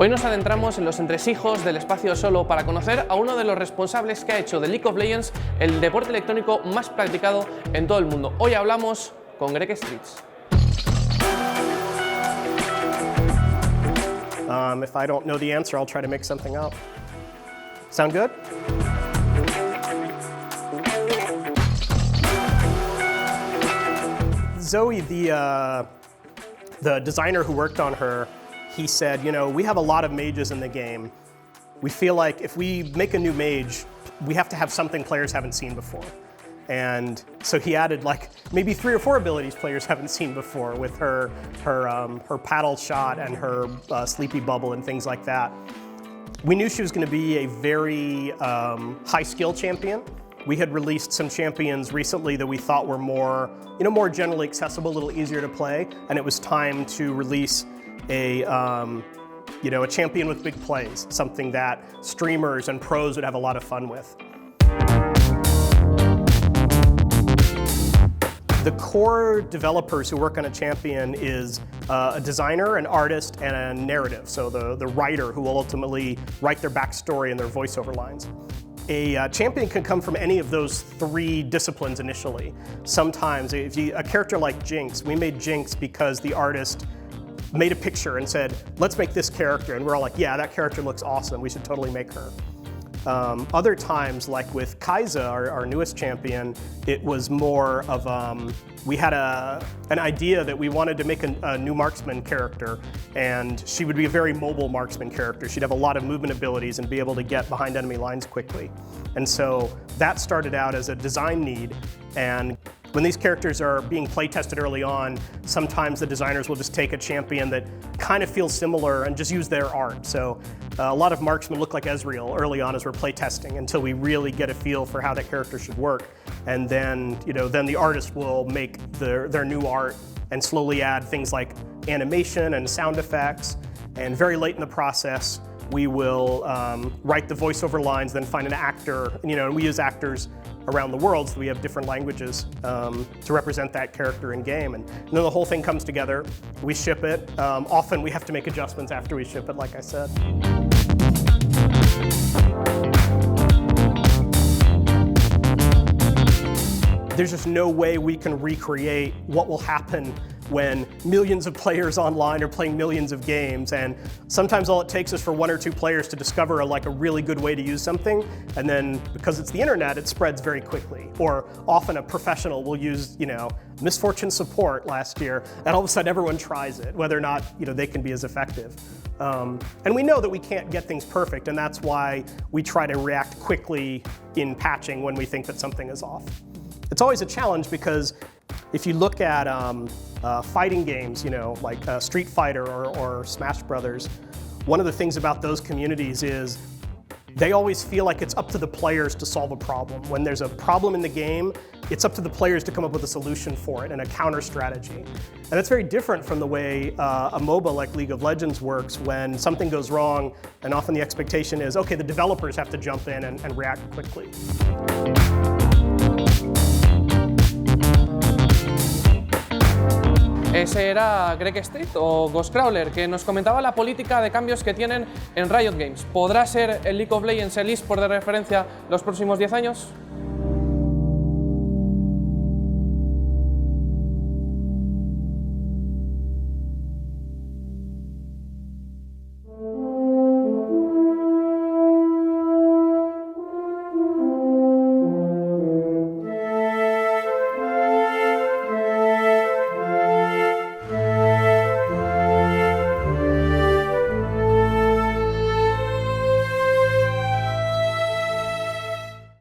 Hoy nos adentramos en los entresijos del espacio solo para conocer a uno de los responsables que ha hecho de League of Legends el deporte electrónico más practicado en todo el mundo. Hoy hablamos con Greg Streets. If I don't know the answer, I'll try to make something up. Sound good? Zoe, the designer who worked on her, he said, you know, we have a lot of mages in the game. We feel like if we make a new mage, we have to have something players haven't seen before. And so he added like maybe 3 or 4 abilities players haven't seen before with her paddle shot and her sleepy bubble and things like that. We knew she was going to be a very high skill champion. We had released some champions recently that we thought were more generally accessible, a little easier to play, and it was time to release a champion with big plays, something that streamers and pros would have a lot of fun with. The core developers who work on a champion is a designer, an artist, and a narrative, so the writer who will ultimately write their backstory and their voiceover lines. A champion can come from any of those 3 disciplines initially. Sometimes, a character like Jinx, we made Jinx because the artist made a picture and said, let's make this character, and we're all like, yeah, that character looks awesome, we should totally make her. Other times, like with Kai'Sa, our newest champion, it was more of, we had an idea that we wanted to make a new marksman character, and she would be a very mobile marksman character. She'd have a lot of movement abilities and be able to get behind enemy lines quickly. And so that started out as a design need, and when these characters are being play tested early on, sometimes the designers will just take a champion that kind of feels similar and just use their art. So a lot of marksmen look like Ezreal early on as we're play testing until we really get a feel for how that character should work. And then, then the artist will make their new art and slowly add things like animation and sound effects. And very late in the process, we will write the voiceover lines, then find an actor, and we use actors around the world, so we have different languages to represent that character in game. And then the whole thing comes together, we ship it. Often we have to make adjustments after we ship it, like I said. There's just no way we can recreate what will happen when millions of players online are playing millions of games, and sometimes all it takes is for 1 or 2 players to discover a really good way to use something, and then because it's the internet, it spreads very quickly. Or often a professional will use, misfortune support last year, and all of a sudden everyone tries it, whether or not they can be as effective. And we know that we can't get things perfect, and that's why we try to react quickly in patching when we think that something is off. It's always a challenge because if you look at fighting games, like Street Fighter or Smash Brothers, one of the things about those communities is they always feel like it's up to the players to solve a problem. When there's a problem in the game, it's up to the players to come up with a solution for it and a counter strategy. And that's very different from the way a MOBA like League of Legends works when something goes wrong, and often the expectation is, okay, the developers have to jump in and react quickly. Ese era Greg Streets o GhostCrawler, que nos comentaba la política de cambios que tienen en Riot Games. ¿Podrá ser el League of Legends el eSport de referencia los próximos 10 años?